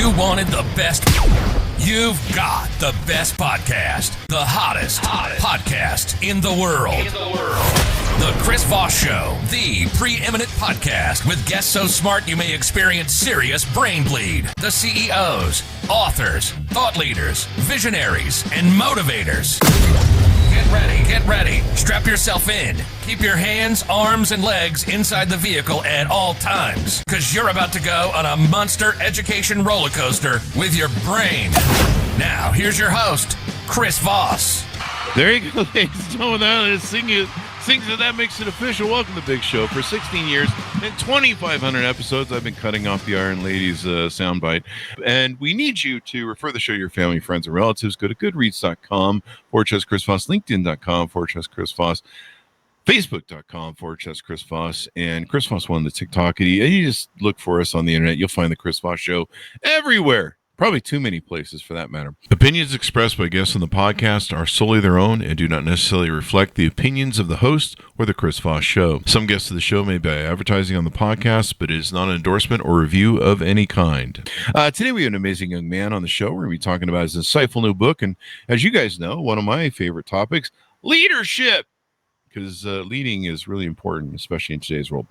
You wanted the best. You've got the best podcast. The hottest podcast in the world. The Chris Voss Show, the preeminent podcast with guests so smart you may experience serious brain bleed. The CEOs, authors, thought leaders, visionaries, and motivators. Get ready. Strap yourself in. Keep your hands, arms, and legs inside the vehicle at all times, because you're about to go on a monster education roller coaster with your brain. Now, here's your host, Chris Voss. There you go, ladies and gentlemen. That makes it official. Welcome to the Big Show. For 16 years and 2,500 episodes, I've been cutting off the Iron Ladies soundbite. And we need you to refer the show to your family, friends, and relatives. Go to goodreads.com/Chris Voss, LinkedIn.com/Chris Voss, Facebook.com/Chris Voss, and Chris Voss One, the TikTok. And you just look for us on the internet. You'll find the Chris Voss Show everywhere. Probably too many places for that matter. Opinions expressed by guests on the podcast are solely their own and do not necessarily reflect the opinions of the host or the Chris Voss Show. Some guests of the show may be advertising on the podcast, but it is not an endorsement or review of any kind. Today we have an amazing young man on the show. We're going to be talking about his insightful new book. And as you guys know, one of my favorite topics, leadership. Because leading is really important, especially in today's world.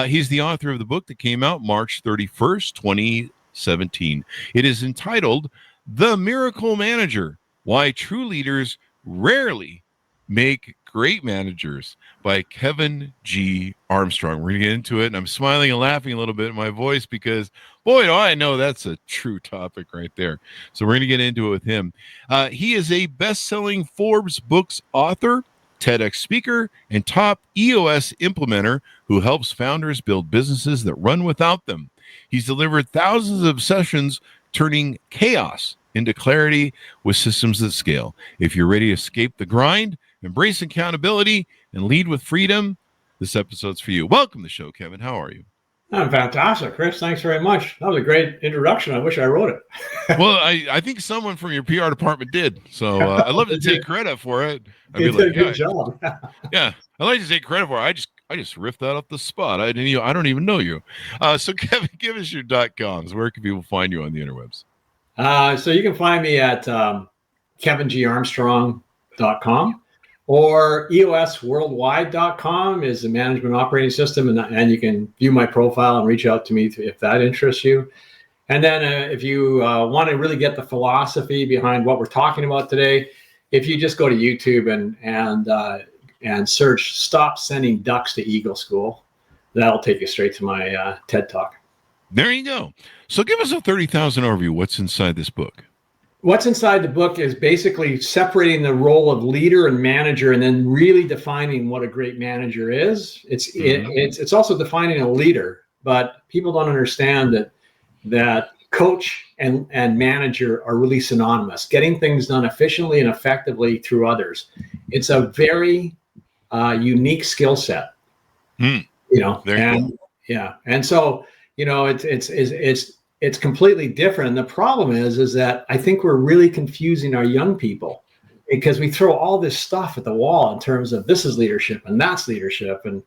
He's the author of the book that came out March 31st, 2017. It is entitled The Miracle Manager: Why True Leaders Rarely Make Great Managers by Kevin G. Armstrong. We're going to get into it, and I'm smiling and laughing a little bit in my voice because, boy, do I know that's a true topic right there. So we're going to get into it with him. He is a best-selling Forbes Books author, TEDx speaker, and top EOS implementer who helps founders build businesses that run without them. He's delivered thousands of sessions turning chaos into clarity with systems that scale. If you're ready to escape the grind, embrace accountability, and lead with freedom, this episode's for you. Welcome to the show, Kevin. How are you? I'm fantastic, Chris. Thanks very much. That was a great introduction. I wish I wrote it. Well, I think someone from your PR department did. So I'd love to take credit for it. You did a good job. Yeah, I'd like to take credit for it. I just riffed that off the spot. I don't even know you. So Kevin, give us your .coms. Where can people find you on the interwebs? So you can find me at kevingarmstrong.com, or eosworldwide.com is the management operating system, and you can view my profile and reach out to me if that interests you. And then if you want to really get the philosophy behind what we're talking about today, if you just go to YouTube and search "Stop Sending Ducks to Eagle School," that'll take you straight to my TED Talk. There you go. So give us a 30,000 overview. What's inside this book? What's inside the book is basically separating the role of leader and manager, and then really defining what a great manager is. It's also defining a leader, but people don't understand that coach and manager are really synonymous. Getting things done efficiently and effectively through others. It's a very unique skill set. And so it's completely different. And the problem is that I think we're really confusing our young people, because we throw all this stuff at the wall in terms of this is leadership and that's leadership, and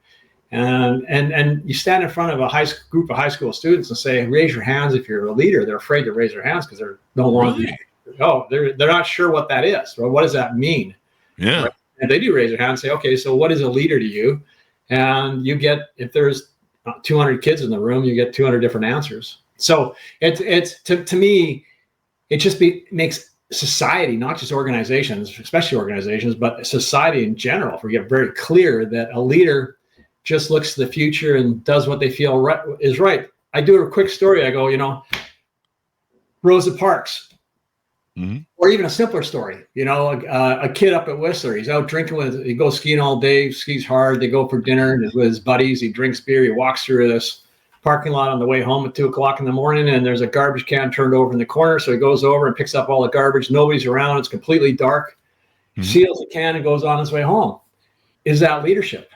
you stand in front of a group of high school students and say, raise your hands if you're a leader. They're afraid to raise their hands because they're no longer. Really? They're not sure what that is. Or what does that mean? Yeah. Right? And they do raise their hand and say, okay, so what is a leader to you? And you get, if there's 200 kids in the room, you get 200 different answers. So it's to me, it just makes society, not just organizations, especially organizations, but society in general, if we get very clear that a leader just looks to the future and does what they feel is right. I do a quick story. I go, Rosa Parks. Mm-hmm. Or even a simpler story, a kid up at Whistler, he's out drinking he goes skiing all day, skis hard. They go for dinner with his buddies. He drinks beer. He walks through this parking lot on the way home at 2:00 in the morning, and there's a garbage can turned over in the corner. So he goes over and picks up all the garbage. Nobody's around. It's completely dark. Mm-hmm. Seals the can and goes on his way home. Is that leadership?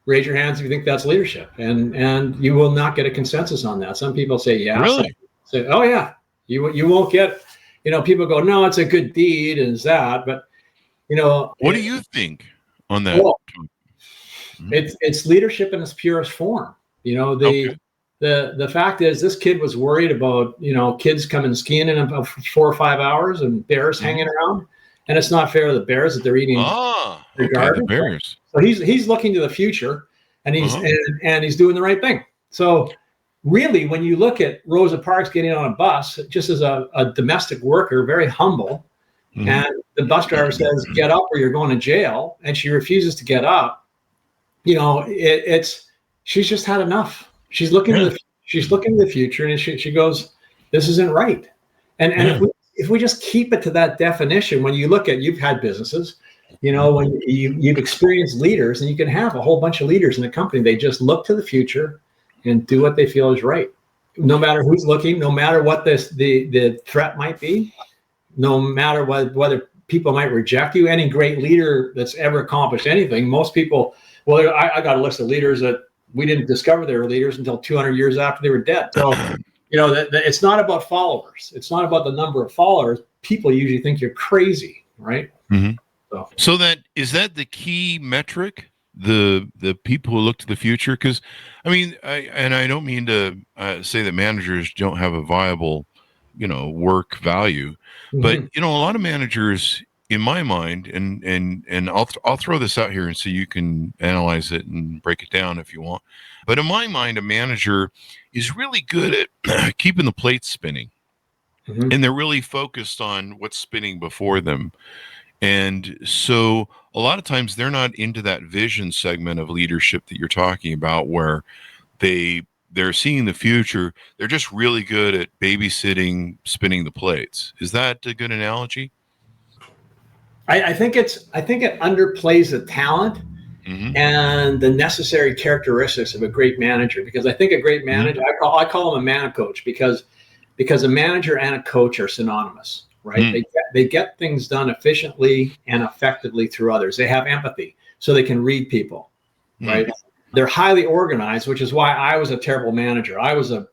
Raise your hands if you think that's leadership. And you will not get a consensus on that. Some people say, yeah. Really? Say, oh, yeah. You won't get, people go, no, it's a good deed and that. But, what do you think on that? Well, it's leadership in its purest form. The the fact is, this kid was worried about, kids coming skiing in about 4 or 5 hours and bears hanging around. And it's not fair to the bears that they're eating the garbage. bears. So he's looking to the future, and he's doing the right thing. So really, when you look at Rosa Parks getting on a bus, just as a domestic worker, very humble, and the bus driver says, "Get up or you're going to jail," and she refuses to get up, she's just had enough. She's looking to the future, and she goes, "This isn't right." And if we just keep it to that definition, when you look at, you've had businesses, when you've experienced leaders, and you can have a whole bunch of leaders in a company, they just look to the future and do what they feel is right, no matter who's looking, no matter what the threat might be, no matter whether people might reject you. Any great leader that's ever accomplished anything, most people, I got a list of leaders that we didn't discover they were leaders until 200 years after they were dead. So, it's not about followers. It's not about the number of followers. People usually think you're crazy, right? So is that the key metric? The people who look to the future? Because I don't mean to say that managers don't have a viable work value, but a lot of managers, in my mind, and I'll throw this out here and so you can analyze it and break it down if you want, but in my mind, a manager is really good at keeping the plates spinning, and they're really focused on what's spinning before them. And so a lot of times they're not into that vision segment of leadership that you're talking about, where they're seeing the future. They're just really good at babysitting, spinning the plates. Is that a good analogy? I think it underplays the talent and the necessary characteristics of a great manager, because I think a great manager, I call him a man coach, because a manager and a coach are synonymous. Right? They get things done efficiently and effectively through others. They have empathy, so they can read people, right? They're highly organized, which is why I was a terrible manager. I was a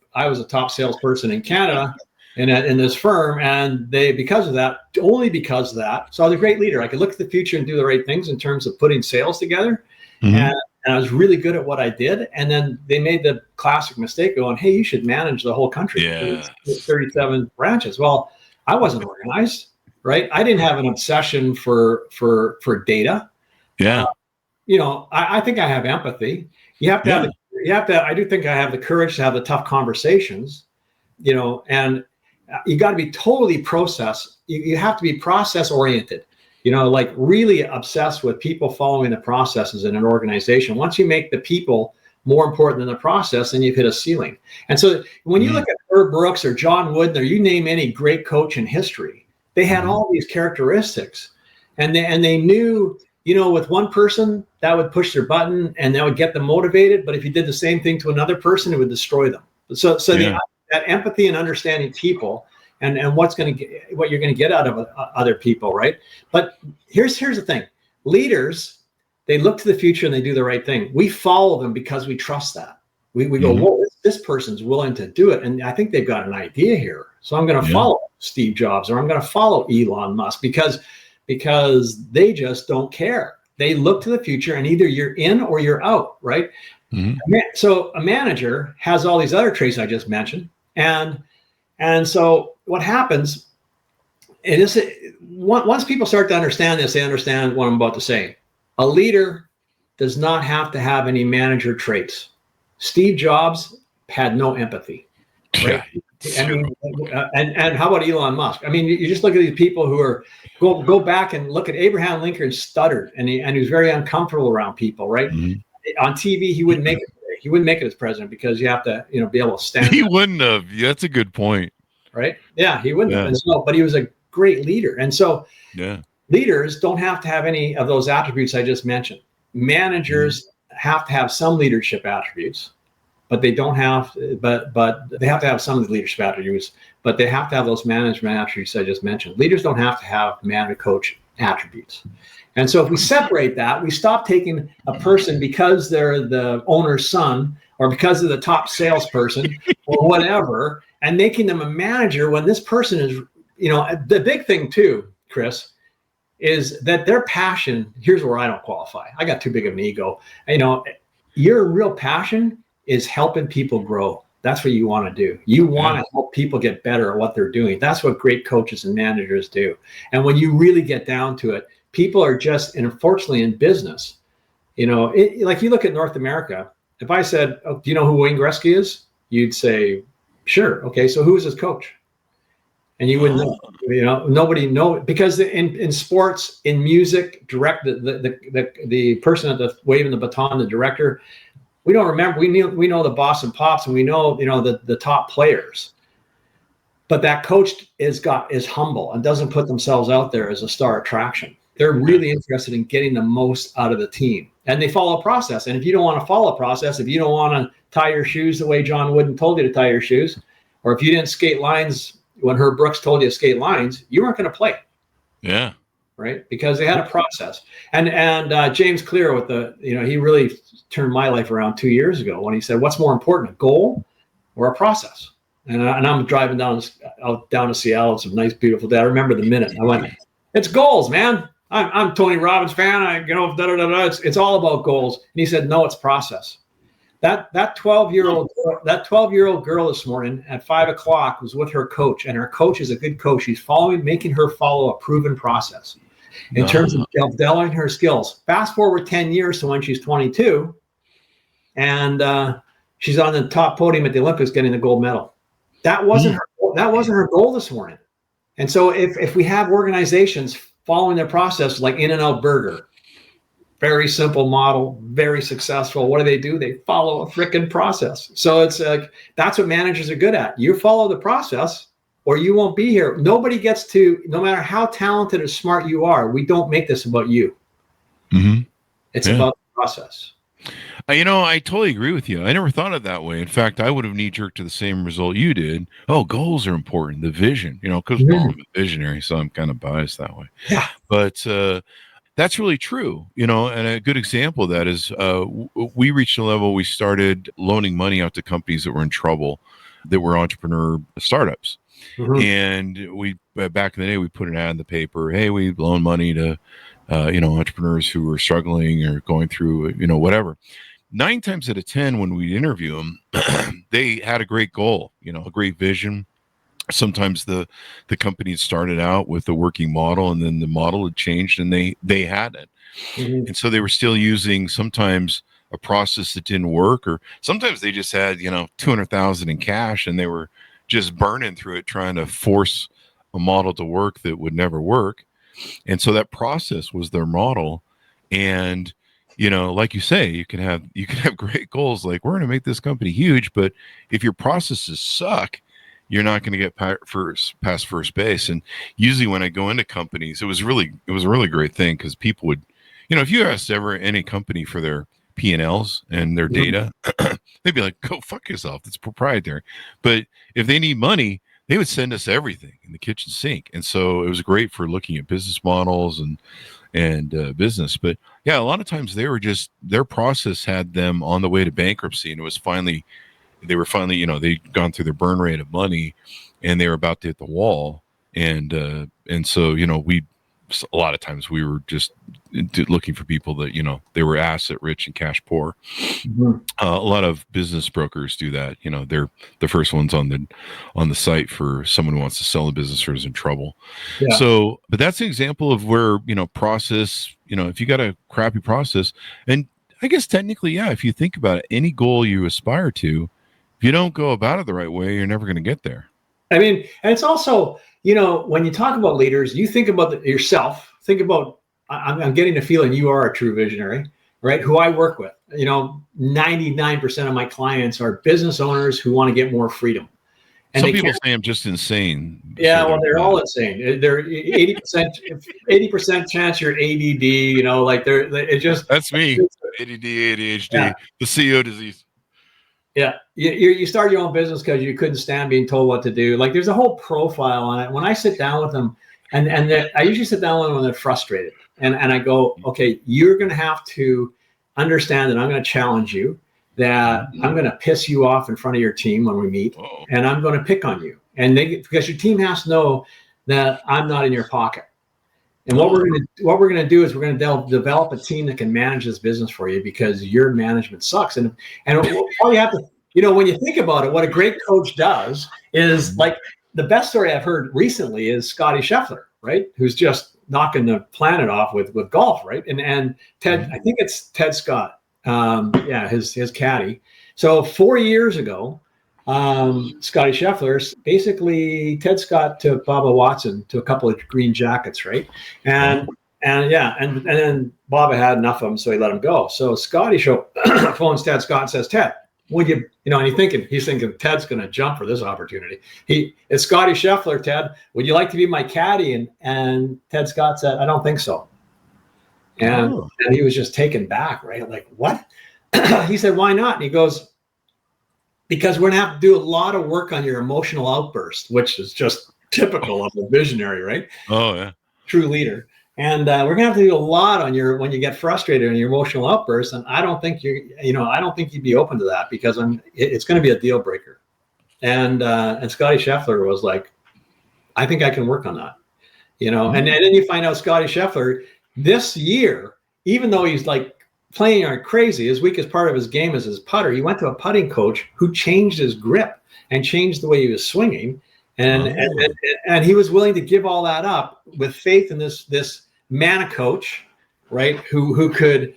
top salesperson in Canada in this firm, and because of that, so I was a great leader. I could look at the future and do the right things in terms of putting sales together, and I was really good at what I did. And then they made the classic mistake going, "Hey, you should manage the whole country." 37 branches. Well, I wasn't organized, right? I didn't have an obsession for data. Yeah. I think I have empathy. You have to I do think I have the courage to have the tough conversations, and you got to be totally process. You have to be process oriented, like really obsessed with people following the processes in an organization. Once you make the people more important than the process, then you've hit a ceiling. And so when you look at Herb Brooks or John Wooden, or you name any great coach in history, they had all these characteristics, and they knew, with one person that would push their button and that would get them motivated. But if you did the same thing to another person, it would destroy them. So that empathy and understanding people and what you're going to get out of other people, right? But here's the thing: leaders, they look to the future and they do the right thing. We follow them because we trust that. We go, whoa, this person's willing to do it, and I think they've got an idea here. So I'm going to follow Steve Jobs, or I'm going to follow Elon Musk, because they just don't care. They look to the future, and either you're in or you're out, right? So a manager has all these other traits I just mentioned, and so what happens is, once people start to understand this, they understand what I'm about to say. A leader does not have to have any manager traits. Steve Jobs had no empathy. Right? And how about Elon Musk? You just look at these people who are go back and look at Abraham Lincoln. Stuttered, and he was very uncomfortable around people. Right? On TV, he wouldn't make it. He wouldn't make it as president, because you have to, be able to stand. He wouldn't have. That's a good point. Right? Yeah, he wouldn't have. And so, but he was a great leader, and so leaders don't have to have any of those attributes I just mentioned. Managers have to have some leadership attributes, but they don't have. But they have to have some of the leadership attributes, but they have to have those management attributes I just mentioned. Leaders don't have to have man or coach attributes. And so if we separate that, we stop taking a person because they're the owner's son, or because they're the top salesperson or whatever, and making them a manager when this person is, the big thing too, Chris, is that their passion, here's where I don't qualify. I got too big of an ego. Your real passion is helping people grow. That's what you want to do. You want to help people get better at what they're doing. That's what great coaches and managers do. And when you really get down to it, people are just, and unfortunately in business, like you look at North America, if I said, do you know who Wayne Gretzky is? You'd say, sure. Okay. So who is his coach? And you wouldn't know, nobody know, because in sports, in music, the person waving the baton, the director, we don't remember. We know the Boston Pops, and we know the top players, but that coach is humble and doesn't put themselves out there as a star attraction. They're really interested in getting the most out of the team, and they follow a process. And if you don't want to follow a process, if you don't want to tie your shoes the way John Wooden told you to tie your shoes, or if you didn't skate lines when Herb Brooks told you to skate lines, you weren't going to play. Yeah. Right. Because they had a process. And James Clear he really turned my life around 2 years ago when he said, what's more important, a goal or a process? And I'm driving down to Seattle. It's a nice, beautiful day. I remember the minute I went, it's goals, man. I'm Tony Robbins fan. It's all about goals. And he said, no, it's process. That 12-year-old girl this morning at 5:00 was with her coach, and her coach is a good coach. He's making her follow a proven process in terms of developing her skills. Fast forward 10 years to when she's 22, and she's on the top podium at the Olympics getting the gold medal. That wasn't her goal this morning. And so if we have organizations following their process, like In-N-Out Burger, very simple model, very successful. What do? They follow a freaking process. So it's like, that's what managers are good at. You follow the process or you won't be here. Nobody gets to, no matter how talented or smart you are, we don't make this about you. Mm-hmm. It's about the process. I totally agree with you. I never thought of it that way. In fact, I would have knee-jerked to the same result you did. Oh, goals are important. The vision, because I'm a visionary, so I'm kind of biased that way. Yeah. But that's really true, and a good example of that is we reached a level we started loaning money out to companies that were in trouble, that were entrepreneur startups. Mm-hmm. And we, back in the day, we put an ad in the paper, hey, we loan money to, entrepreneurs who were struggling or going through, whatever. 9 times out of 10, when we interview them, they had a great goal, a great vision. Sometimes the company had started out with a working model, and then the model had changed and they had it. Mm-hmm. And so they were still using sometimes a process that didn't work, or sometimes they just had, $200,000 in cash and they were just burning through it, trying to force a model to work that would never work. And so that process was their model. And, like you say, you can have great goals. Like, we're going to make this company huge, but if your processes suck, you're not going to get past first base. And usually when I go into companies, it was a really great thing, because people would, if you asked any company for their P&Ls and their data, they'd be like, go fuck yourself. It's proprietary. But if they need money, they would send us everything in the kitchen sink. And so it was great for looking at business models and business. But yeah, a lot of times their process had them on the way to bankruptcy. And it was finally, they'd gone through their burn rate of money and they were about to hit the wall. And so, a lot of times we were just looking for people that, they were asset rich and cash poor. Mm-hmm. A lot of business brokers do that. They're the first ones on the site for someone who wants to sell a business or is in trouble. Yeah. So, but that's an example of where, process, if you got a crappy process, and I guess technically, yeah, if you think about it, any goal you aspire to, if you don't go about it the right way, you're never going to get there. I mean, and it's also, when you talk about leaders, you think about yourself, think about, I'm getting the feeling you are a true visionary, right? Who I work with, 99% of my clients are business owners who want to get more freedom. And some people say I'm just insane. Yeah, well, they're all insane. They're 80% chance you're ADD, That's me. ADD, ADHD, yeah. The CEO disease. Yeah, you start your own business because you couldn't stand being told what to do. Like, there's a whole profile on it. When I sit down with them, and I usually sit down with them when they're frustrated, and I go, okay, you're going to have to understand that I'm going to challenge you, that I'm going to piss you off in front of your team when we meet, and I'm going to pick on you, because your team has to know that I'm not in your pocket. And what we're going to do is we're going to develop a team that can manage this business for you, because your management sucks. And all you have to when you think about it, what a great coach does is, like, the best story I've heard recently is Scotty Scheffler, right? Who's just knocking the planet off with golf, right? And Ted, I think it's Ted Scott, his caddy. So 4 years ago, Scotty Scheffler, basically Ted Scott took Bubba Watson to a couple of green jackets, right? And then Bubba had enough of them, so he let him go. So Scotty phones Ted Scott and says, Ted, would you, and he's thinking Ted's going to jump for this opportunity. It's Scotty Scheffler, Ted, would you like to be my caddy? And Ted Scott said, I don't think so. And he was just taken back, right? Like, what? He said, why not? And he goes, because we're going to have to do a lot of work on your emotional outburst, which is just typical of a visionary, right? Oh, yeah. True leader. And we're going to have to do a lot on when you get frustrated and your emotional outbursts. And I don't think I don't think you'd be open to that, because it's going to be a deal breaker. And Scotty Scheffler was like, I think I can work on that, and then you find out Scotty Scheffler this year, even though he's like playing like crazy, his weakest part of his game is his putter. He went to a putting coach who changed his grip and changed the way he was swinging. And he was willing to give all that up with faith in this man coach, right? Who could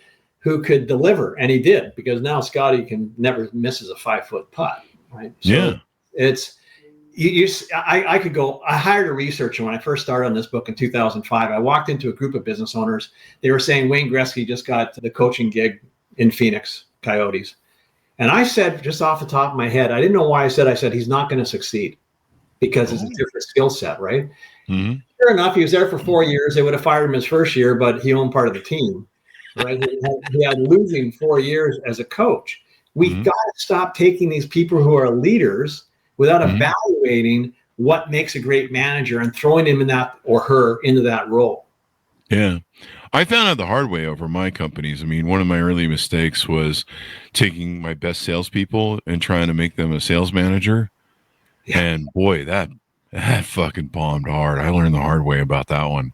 deliver, and he did, because now Scotty can never misses a 5-foot putt, right? So it's I could go. I hired a researcher when I first started on this book in 2005. I walked into a group of business owners. They were saying Wayne Gretzky just got the coaching gig in Phoenix Coyotes, and I said, just off the top of my head, I didn't know why I said he's not going to succeed, because it's a different skill set, right? Mm-hmm. Sure enough, he was there for 4 years. They would have fired him his first year, but he owned part of the team, right? He had losing 4 years as a coach. We got to stop taking these people who are leaders without evaluating what makes a great manager and throwing him in that or her into that role. Yeah. I found out the hard way over my companies. I mean, one of my early mistakes was taking my best salespeople and trying to make them a sales manager. Yeah. And boy, that fucking bombed hard. I learned the hard way about that one.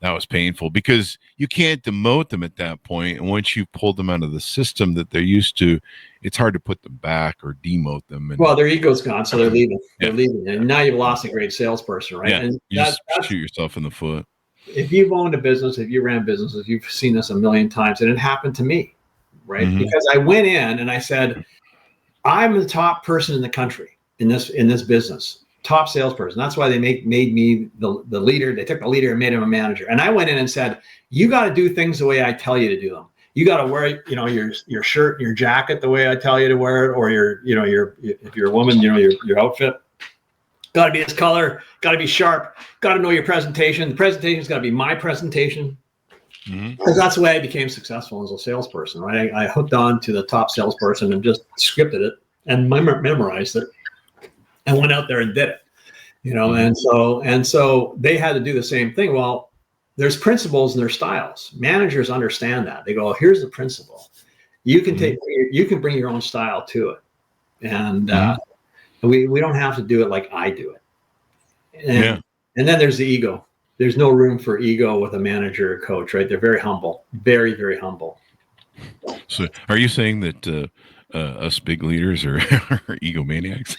That was painful, because you can't demote them at that point. And once you pull them out of the system that they're used to, it's hard to put them back or demote them. Well, their ego's gone, so they're leaving. They're leaving. And now you've lost a great salesperson, right? Yeah, and you just shoot yourself in the foot. If you've owned a business, if you ran businesses, you've seen this a million times, and it happened to me, right? Mm-hmm. Because I went in and I said, I'm the top person in the country in this business. Top salesperson. That's why they made me the leader. They took the leader and made him a manager. And I went in and said, you got to do things the way I tell you to do them. You got to wear, your shirt, your jacket the way I tell you to wear it, or if you're a woman, your outfit. Got to be this color. Got to be sharp. Got to know your presentation. The presentation's got to be my presentation. Because that's the way I became successful as a salesperson, right? I hooked on to the top salesperson and just scripted it and memorized it. And went out there and did it, and so they had to do the same thing. Well, there's principles and there's styles. Managers understand that. They go, here's the principle. You can you can bring your own style to it, and we don't have to do it like I do it. And then there's the ego. There's no room for ego with a manager or coach, right? They're very humble, very, very humble. So, are you saying that? Us big leaders are egomaniacs?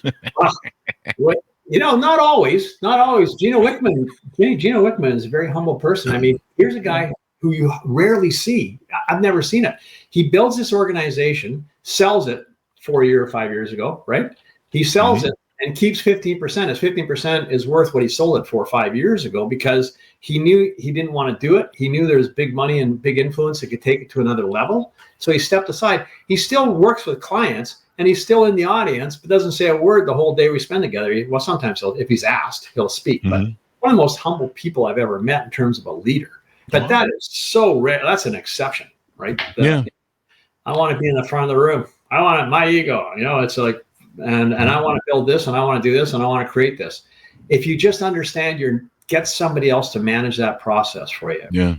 Not always. Gino Wickman is a very humble person. I mean, here's a guy who you rarely see. I've never seen it. He builds this organization, sells it 4 or 5 years ago, right? He sells it and keeps 15%. His 15% is worth what he sold it for 5 years ago, because he knew he didn't want to do it. He knew there was big money and big influence that could take it to another level. So he stepped aside. He still works with clients, and he's still in the audience, but doesn't say a word the whole day we spend together. Well, sometimes if he's asked, he'll speak. But one of the most humble people I've ever met in terms of a leader. But that is so rare. That's an exception, right? I want to be in the front of the room. I want my ego. It's like, and I want to build this, and I want to do this, and I want to create this. If you just understand, get somebody else to manage that process for you. Yeah.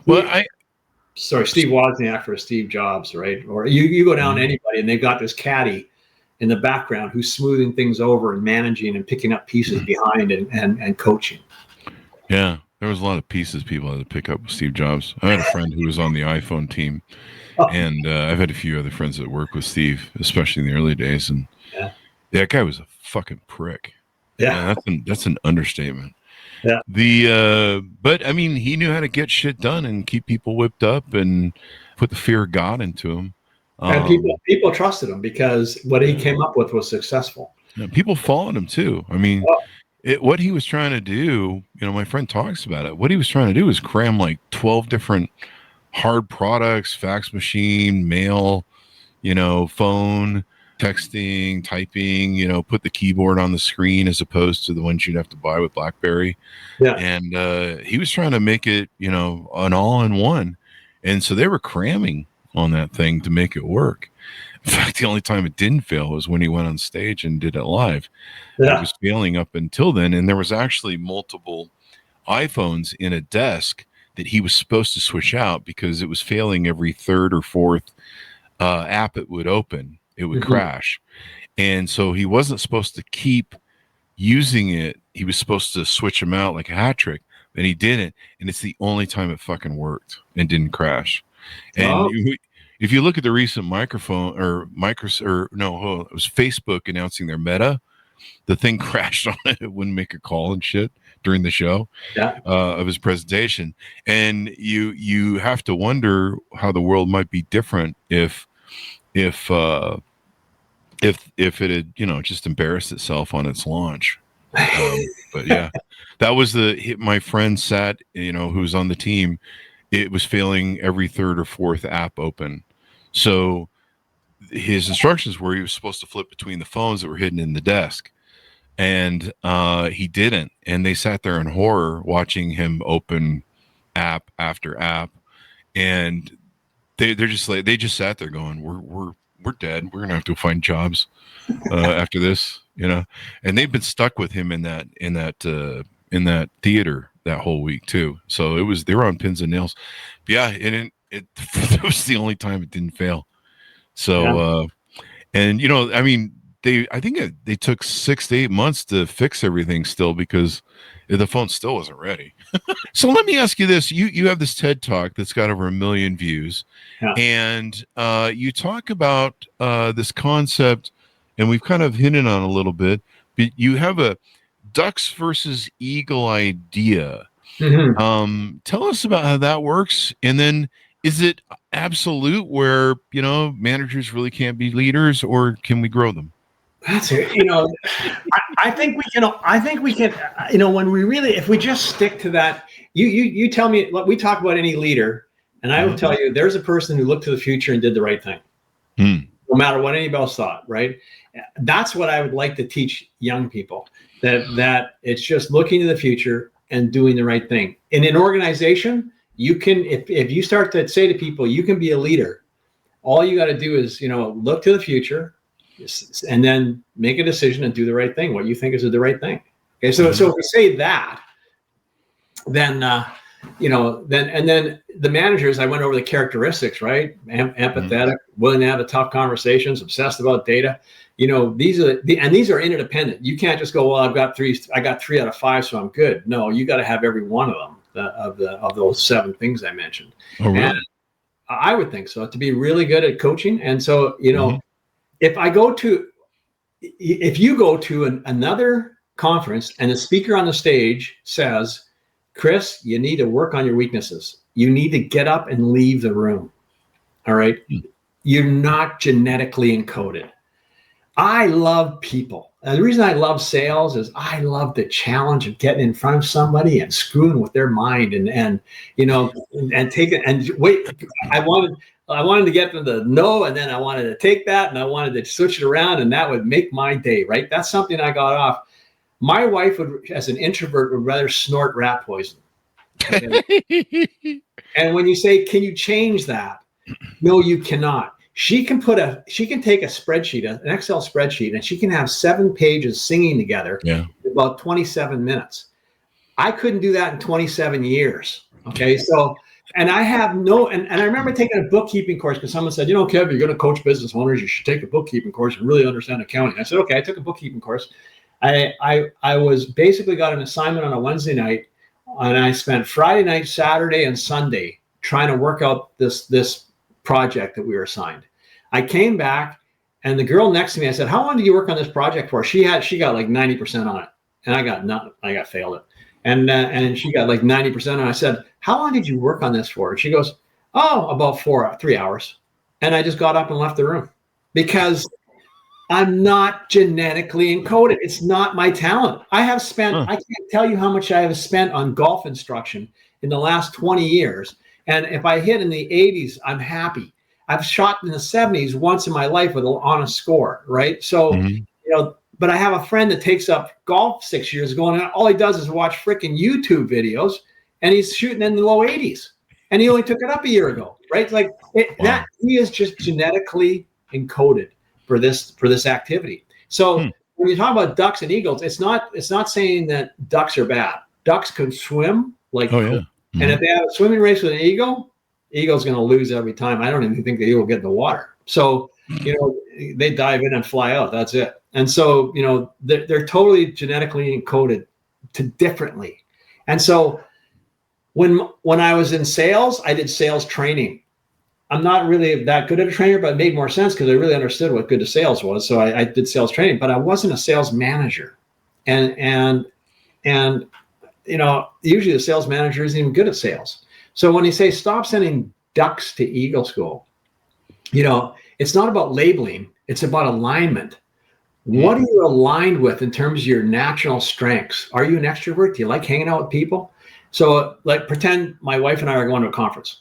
Well, Steve Wozniak for Steve Jobs, right? Or you go down to anybody, and they've got this caddy in the background who's smoothing things over and managing and picking up pieces behind and coaching. Yeah. There was a lot of pieces people had to pick up with Steve Jobs. I had a friend who was on the iPhone team, and I've had a few other friends that work with Steve, especially in the early days. And that guy was a fucking prick. Yeah. That's an understatement. Yeah. But I mean, he knew how to get shit done and keep people whipped up and put the fear of God into him. And people trusted him because what he came up with was successful. People followed him too. I mean, what he was trying to do, my friend talks about it. What he was trying to do is cram like 12 different hard products, fax machine, mail, phone, texting, typing, put the keyboard on the screen as opposed to the ones you'd have to buy with BlackBerry. Yeah. And he was trying to make it, an all-in-one. And so they were cramming on that thing to make it work. In fact, the only time it didn't fail was when he went on stage and did it live. Yeah. It was failing up until then. And there was actually multiple iPhones in a desk that he was supposed to switch out because it was failing every third or fourth app it would open. It would crash. And so he wasn't supposed to keep using it. He was supposed to switch them out like a hat trick, and he didn't. And it's the only time it fucking worked and didn't crash. And if you look at the recent it was Facebook announcing their Meta, the thing crashed on it. It wouldn't make a call and shit during the show of his presentation. And you have to wonder how the world might be different if it had, just embarrassed itself on its launch. But yeah, that was my friend sat, who was on the team. It was failing every third or fourth app open. So his instructions were he was supposed to flip between the phones that were hidden in the desk. And he didn't. And they sat there in horror watching him open app after app. And they just sat there going, we're dead. We're gonna have to find jobs after this, and they've been stuck with him in that theater that whole week too. So they were on pins and nails. But yeah, and it was the only time it didn't fail. So and I mean, I think they took 6 to 8 months to fix everything still because the phone still wasn't ready. So let me ask you this. You have this TED Talk that's got over 1 million views. Yeah. And you talk about this concept, and we've kind of hinted on a little bit, but you have a ducks versus eagle idea. Tell us about how that works. And then is it absolute where, managers really can't be leaders, or can we grow them? That's it. I think we can, when we really, if we just stick to that, you tell me, we talk about any leader, and I will tell you, there's a person who looked to the future and did the right thing, no matter what anybody else thought, right? That's what I would like to teach young people, that it's just looking to the future and doing the right thing. In an organization, you can, if you start to say to people, you can be a leader, all you got to do is, look to the future and then make a decision and do the right thing, what you think is the right thing. Okay, so if we say that, then then the managers, I went over the characteristics, right? Empathetic, willing to have the tough conversations, obsessed about data. These are interdependent. You can't just go, well, I got 3 out of 5, so I'm good. No, you got to have every one of them, of those 7 things I mentioned. Oh, really? And I would think so, to be really good at coaching. And so, if you go to another conference and the speaker on the stage says, Chris, you need to work on your weaknesses. You need to get up and leave the room. All right. You're not genetically encoded. I love people. And the reason I love sales is I love the challenge of getting in front of somebody and screwing with their mind and take it and wait. I wanted to get them to no, and then I wanted to take that and I wanted to switch it around, and that would make my day, right? That's something I got off. My wife would, as an introvert, would rather snort rat poison. Okay? And when you say, can you change that? No, you cannot. She can take a spreadsheet, an Excel spreadsheet, and she can have 7 pages singing together in about 27 minutes. I couldn't do that in 27 years. Okay. So, and I have and I remember taking a bookkeeping course because someone said, Kev, you're going to coach business owners, you should take a bookkeeping course and really understand accounting. I said, okay, I took a bookkeeping course. I was basically got an assignment on a Wednesday night and I spent Friday night, Saturday, and Sunday trying to work out this project that we were assigned. I came back, and the girl next to me, I said, "How long did you work on this project for?" She got like 90% on it, and I got nothing. I got failed it, and she got like 90%. And I said, "How long did you work on this for?" And she goes, "Oh, about 3 hours." And I just got up and left the room because I'm not genetically encoded. It's not my talent. I can't tell you how much I have spent on golf instruction in the last 20 years. And if I hit in the 80s, I'm happy. I've shot in the 70s once in my life on a score, right? So, but I have a friend that takes up golf 6 years ago, and all he does is watch freaking YouTube videos, and he's shooting in the low 80s. And he only took it up a year ago, right? Like that, he is just genetically encoded for this activity. So when you talk about ducks and eagles, it's not saying that ducks are bad. Ducks can swim like, and if they have a swimming race with an eagle's going to lose every time. I don't even think the eagle will get in the water. So, they dive in and fly out. That's it. And so, they're totally genetically encoded differently. And so when I was in sales, I did sales training. I'm not really that good at a trainer, but it made more sense because I really understood what good sales was. So I did sales training, but I wasn't a sales manager. And usually the sales manager isn't even good at sales. So when you say stop sending ducks to Eagle School, it's not about labeling. It's about alignment. What are you aligned with in terms of your natural strengths? Are you an extrovert? Do you like hanging out with people? So like pretend my wife and I are going to a conference.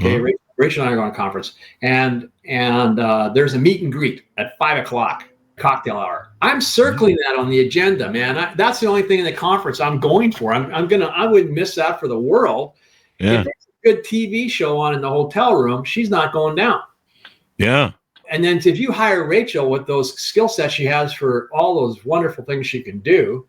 Okay, Rachel and I are going to a conference, and there's a meet and greet at 5:00, cocktail hour. I'm circling that on the agenda, man. That's the only thing in the conference I'm going for. I wouldn't miss that for the world. Yeah. If there's a good TV show on in the hotel room, she's not going down. Yeah. And then if you hire Rachel with those skill sets she has for all those wonderful things she can do,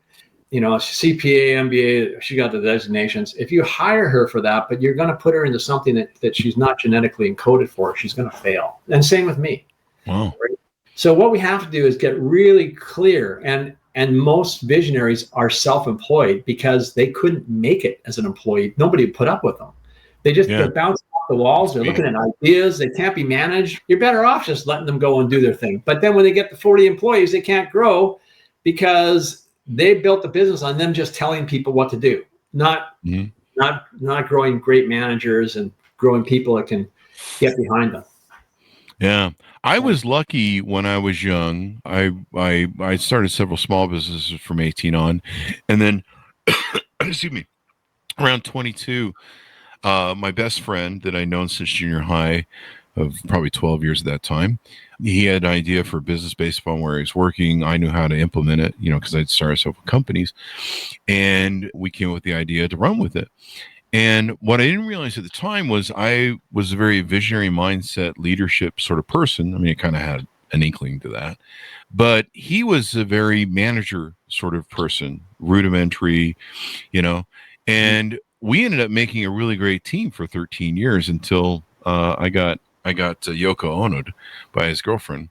CPA, MBA, she got the designations. If you hire her for that, but you're going to put her into something that she's not genetically encoded for, she's going to fail. And same with me. Wow. Right? So what we have to do is get really clear. And most visionaries are self-employed because they couldn't make it as an employee. Nobody would put up with them. They're bouncing off the walls. They're looking at ideas. They can't be managed. You're better off just letting them go and do their thing. But then when they get to 40 employees, they can't grow because they built the business on them just telling people what to do, not growing great managers and growing people that can get behind them. Yeah. I was lucky when I was young. I started several small businesses from 18 on, and then, excuse me, around 22, my best friend that I'd known since junior high, of probably 12 years at that time, he had an idea for a business based upon where he's working. I knew how to implement it, because I'd started several companies, and we came up with the idea to run with it. And what I didn't realize at the time was I was a very visionary mindset leadership sort of person. I mean, I kind of had an inkling to that, but he was a very manager sort of person, rudimentary, and we ended up making a really great team for 13 years until I got Yoko Ono'd by his girlfriend,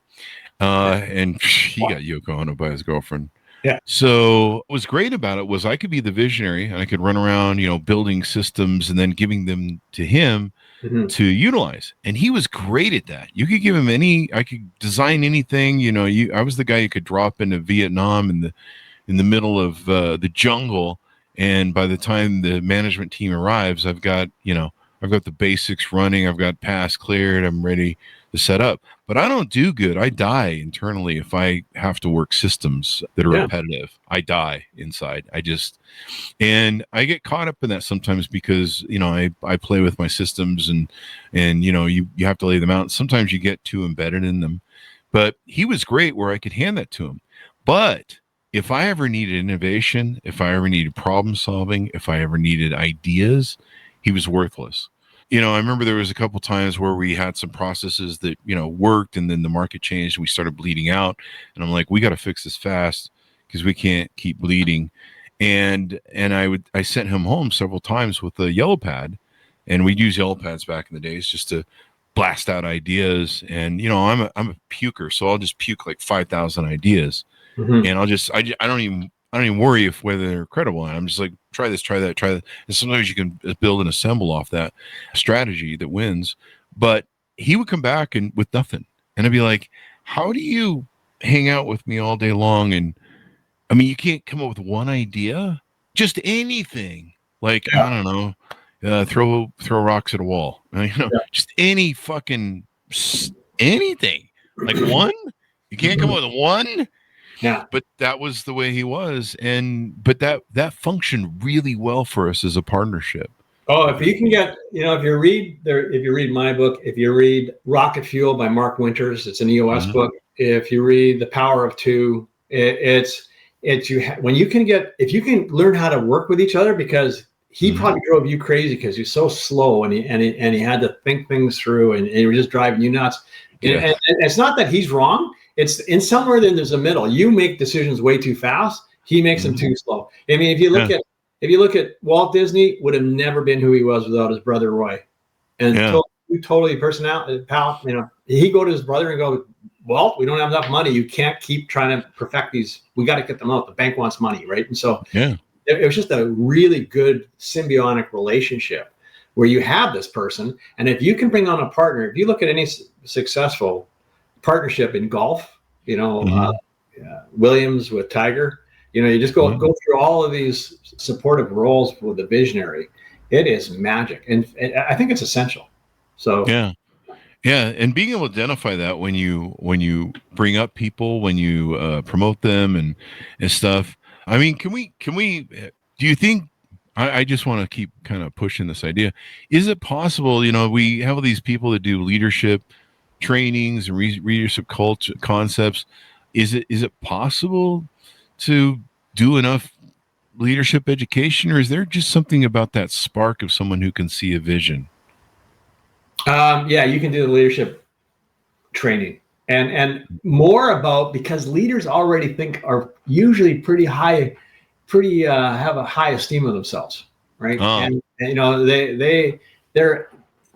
and he got Yoko Ono by his girlfriend. Yeah. So what was great about it was I could be the visionary and I could run around, building systems and then giving them to him to utilize. And he was great at that. You could give him I could design anything, I was the guy you could drop into Vietnam in the middle of the jungle. And by the time the management team arrives, I've got the basics running. I've got paths cleared. I'm ready to set up. But I don't do good. I die internally if I have to work systems that are repetitive. I die inside. And I get caught up in that sometimes because, I play with my systems and you have to lay them out. Sometimes you get too embedded in them. But he was great where I could hand that to him. But if I ever needed innovation, if I ever needed problem solving, if I ever needed ideas, he was worthless. I remember there was a couple times where we had some processes that, worked, and then the market changed and we started bleeding out. And I'm like, we got to fix this fast because we can't keep bleeding. And I sent him home several times with a yellow pad, and we'd use yellow pads back in the days just to blast out ideas. And, I'm a puker, so I'll just puke like 5,000 ideas. And I I don't even worry if whether they're credible. I'm just like, try this, try that, try that. And sometimes you can build and assemble off that strategy that wins. But he would come back and with nothing. And I'd be like, how do you hang out with me all day long? And I mean, you can't come up with one idea, just anything. Like, I don't know, throw rocks at a wall. Just any fucking anything. Like one, you can't come up with one. Yeah. But that was the way he was, but that functioned really well for us as a partnership. Oh, if you can get, if you read my book, if you read Rocket Fuel by Mark Winters, it's an EOS book. If you read The Power of Two, if you can learn how to work with each other, because he probably drove you crazy because he's so slow and he had to think things through and he was just driving you nuts. Yeah. And it's not that he's wrong. It's in somewhere then there's a middle. You make decisions way too fast. He makes them too slow. I mean, if you look at Walt Disney, would have never been who he was without his brother Roy. And totally personality, pal. He go to his brother and go, Walt, we don't have enough money. You can't keep trying to perfect these. We got to get them out. The bank wants money, right? And so it was just a really good symbiotic relationship where you have this person, and if you can bring on a partner, if you look at any successful partnership in golf, Williams with Tiger, you just go through all of these supportive roles with a visionary. It is magic, and I think it's essential. So yeah, and being able to identify that when you bring up people, when you promote them and stuff. I mean, can we? Do you think? I just want to keep kind of pushing this idea. Is it possible? We have all these people that do leadership trainings and leadership concepts. Is it possible to do enough leadership education, or is there just something about that spark of someone who can see a vision? You can do the leadership training and more about, because leaders already are usually pretty high, have a high esteem of themselves, right? And they're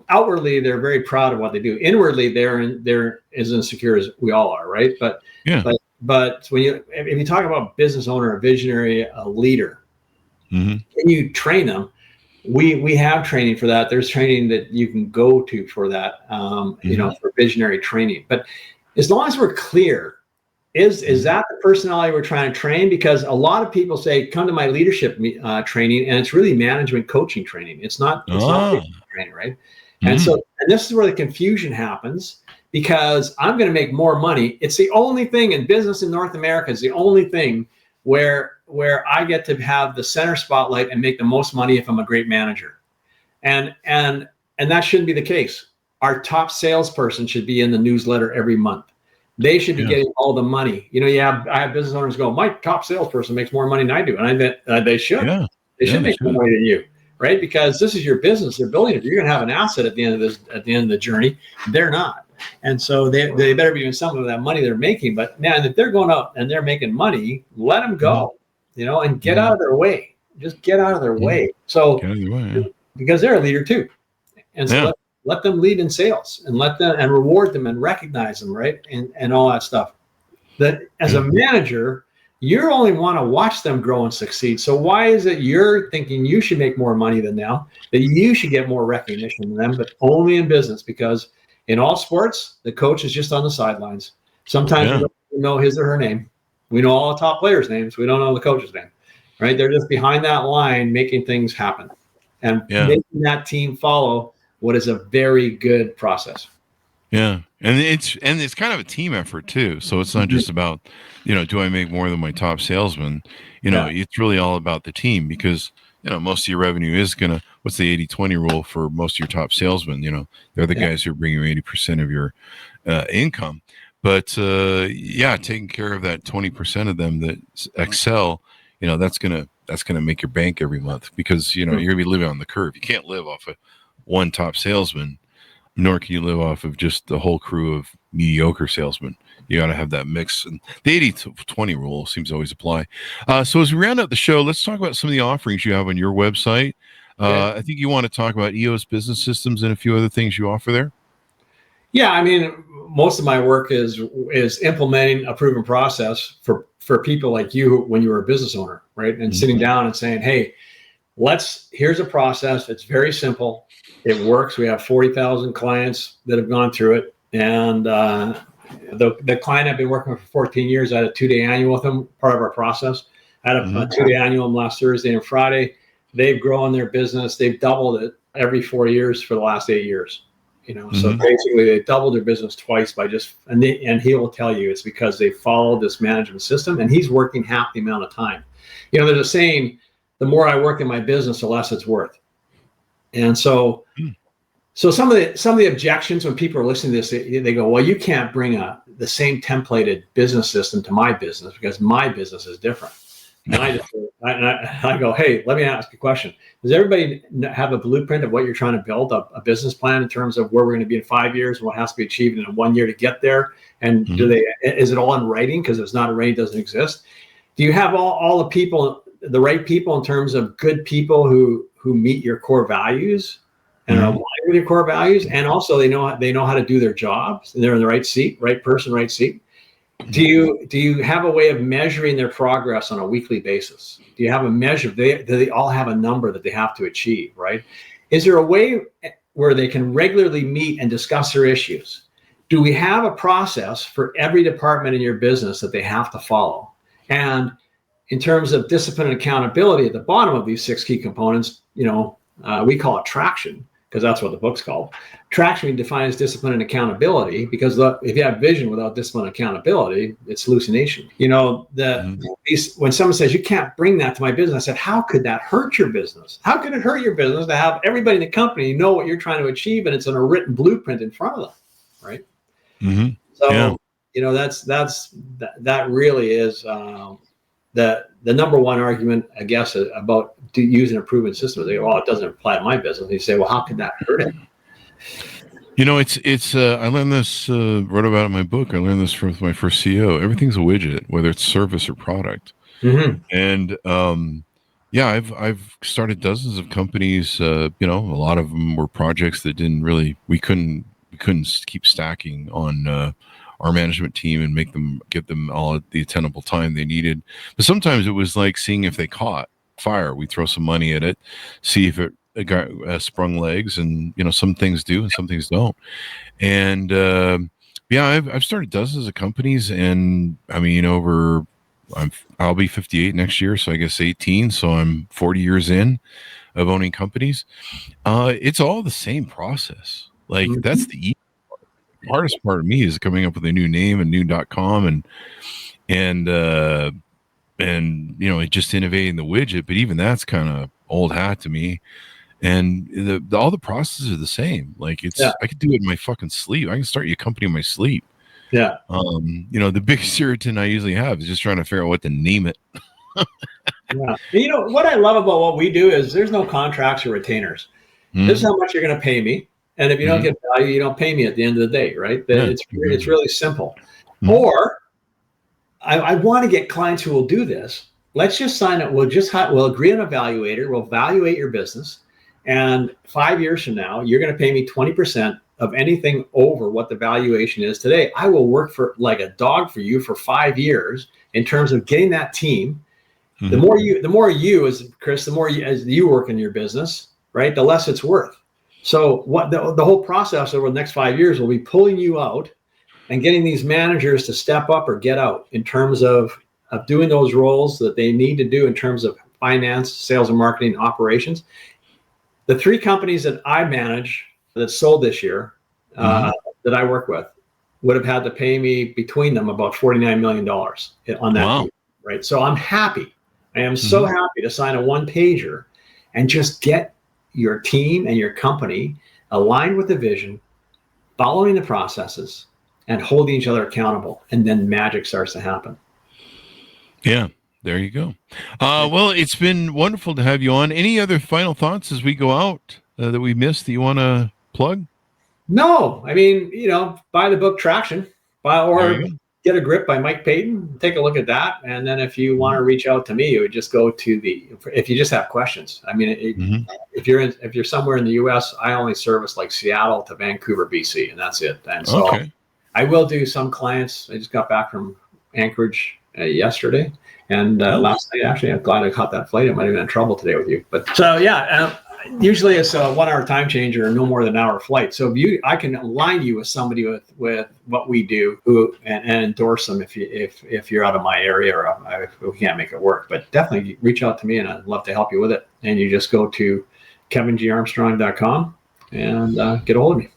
outwardly they're very proud of what they do. Inwardly, they're as insecure as we all are, right? But when if you talk about business owner, a visionary, a leader, and you train them, we have training for that. There's training that you can go to for that, for visionary training. But as long as we're clear, is that the personality we're trying to train? Because a lot of people say, come to my leadership training, and it's really management coaching training. It's not training, right? And so, and this is where the confusion happens, because I'm going to make more money. It's the only thing in business in North America, is the only thing where I get to have the center spotlight and make the most money if I'm a great manager. And that shouldn't be the case. Our top salesperson should be in the newsletter every month. They should be getting all the money. I have business owners go, my top salesperson makes more money than I do. And I bet they should. Yeah. They should make more money than you, right? Because this is your business. They're building it. You're going to have an asset at the end of the journey. They're not. And so they better be doing something with that money they're making. But man, if they're going out and they're making money, let them go, and get out of their way. Just get out of their way. So because they're a leader too. And so let them lead in sales, and let them and reward them and recognize them, right? And all that stuff. That as a manager, you only want to watch them grow and succeed. So why is it you're thinking you should make more money than them, that you should get more recognition than them, but only in business? Because in all sports, the coach is just on the sidelines. Sometimes we don't know his or her name. We know all the top players' names. We don't know the coach's name, right? They're just behind that line making things happen and making that team follow what is a very good process. Yeah. And it's kind of a team effort too. So it's not just about, do I make more than my top salesman? It's really all about the team, because, most of your revenue is what's the 80-20 rule for most of your top salesmen? They're the guys who are bringing you 80% of your income. But taking care of that 20% of them that excel, that's going to make your bank every month, because, you're going to be living on the curve. You can't live off of one top salesman, nor can you live off of just the whole crew of mediocre salesmen. You got to have that mix. And the 80-20 rule seems to always apply. So as we round out the show, let's talk about some of the offerings you have on your website. I think you want to talk about EOS Business Systems and a few other things you offer there. Yeah, I mean, most of my work is implementing a proven process for people like you when you were a business owner, right? And sitting down and saying, hey, here's a process. It's very simple. It works. We have 40,000 clients that have gone through it. And the client I've been working with for 14 years, I had a 2-day annual with them, part of our process. I had a 2-day annual last Thursday and Friday. They've grown their business. They've doubled it every 4 years for the last 8 years. So basically they doubled their business twice by and he will tell you it's because they followed this management system, and he's working half the amount of time. There's a saying, the more I work in my business, the less it's worth. And so some of the objections when people are listening to this, they go, well, you can't bring the same templated business system to my business because my business is different. And I go, hey, let me ask you a question. Does everybody have a blueprint of what you're trying to build, a business plan in terms of where we're going to be in 5 years and what has to be achieved in 1 year to get there? And is it all in writing? Because if it's not in writing, it doesn't exist. Do you have all the people, the right people in terms of good people who meet your core values and are aligned with your core values? And also they know how to do their jobs, and they're in the right seat, right person, right seat. Do you have a way of measuring their progress on a weekly basis? Do you have a measure? Do they all have a number that they have to achieve, right? Is there a way where they can regularly meet and discuss their issues? Do we have a process for every department in your business that they have to follow? And in terms of discipline and accountability, at the bottom of these 6 key components, we call it traction, because that's what the book's called. Traction defines discipline and accountability, because if you have vision without discipline and accountability, it's hallucination. When someone says, you can't bring that to my business, I said, how could that hurt your business? How could it hurt your business to have everybody in the company know what you're trying to achieve, and it's in a written blueprint in front of them, right? So, that really is the number one argument, I guess, about using a proven system. They go, well, it doesn't apply to my business. And you say, well, how can that hurt it? It's I learned this, wrote about it in my book. I learned this from my first CEO. Everything's a widget, whether it's service or product. And I've started dozens of companies. A lot of them were projects that we couldn't keep stacking on our management team and give them all the attainable time they needed. But sometimes it was like seeing if they caught fire. We throw some money at it, see if it got sprung legs, and some things do and some things don't. And I've started dozens of companies, and I mean I'll be 58 next year, so I guess 18. So I'm 40 years in of owning companies. It's all the same process. Like that's the hardest part of me is coming up with a new name and new .com and just innovating the widget. But even that's kind of old hat to me. And all the processes are the same. Like I could do it in my fucking sleep. I can start your company in my sleep. Yeah. The biggest irritant I usually have is just trying to figure out what to name it. Yeah. What I love about what we do is there's no contracts or retainers. This is how much you're going to pay me. And if you don't get value, you don't pay me at the end of the day, right? It's really simple. Or I want to get clients who will do this. Let's just sign up. We'll agree on a evaluator. We'll evaluate your business. And 5 years from now, you're going to pay me 20% of anything over what the valuation is today. I will work for like a dog for you for 5 years in terms of getting that team. The more you as Chris, the more as you work in your business, right? The less it's worth. So what the whole process over the next 5 years will be pulling you out and getting these managers to step up or get out in terms of doing those roles that they need to do in terms of finance, sales and marketing, operations. The 3 companies that I manage that sold this year that I work with would have had to pay me between them about $49 million on that deal, right? So I'm happy. I am so happy to sign a one-pager and just get your team and your company aligned with the vision, following the processes, and holding each other accountable. And then magic starts to happen. Yeah. There you go. Well, it's been wonderful to have you on. Any other final thoughts as we go out that we missed that you want to plug? No, I mean, buy the book Traction, or Get a Grip by Mike Payton. Take a look at that. And then if you want to reach out to me, you would just go to if you just have questions. I mean, if you're somewhere in the US, I only service like Seattle to Vancouver, BC, and that's it. And so I will do some clients. I just got back from Anchorage yesterday. And last night, actually, I'm glad I caught that flight. I might have been in trouble today with you. But so, usually it's a 1 hour time change or no more than an hour flight. So I can align you with somebody with what we do and endorse them if you're out of my area or if we can't make it work. But definitely reach out to me and I'd love to help you with it. And you just go to kevingarmstrong.com and get a hold of me.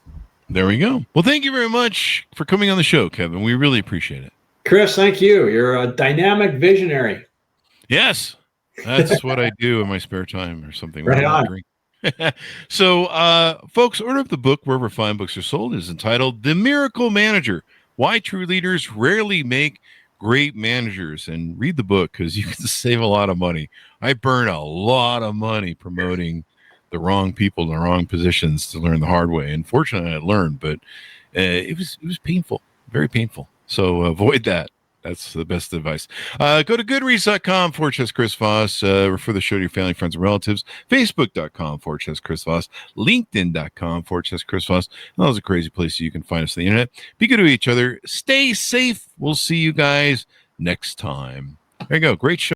There we go. Well, thank you very much for coming on the show, Kevin. We really appreciate it. Chris, thank you. You're a dynamic visionary. Yes, that's what I do in my spare time or something. Right on. So, folks, order up the book wherever fine books are sold. It's entitled The Miracle Manager, Why True Leaders Rarely Make Great Managers. And read the book because you can save a lot of money. I burn a lot of money promoting the wrong people in the wrong positions to learn the hard way. Unfortunately, I learned, but it was painful, very painful. So avoid that. That's the best advice. Go to goodreads.com/Chris Voss. Refer the show to your family, friends, and relatives. Facebook.com/Chris Voss. LinkedIn.com/Chris Voss. And those are crazy places you can find us on the internet. Be good to each other. Stay safe. We'll see you guys next time. There you go. Great show.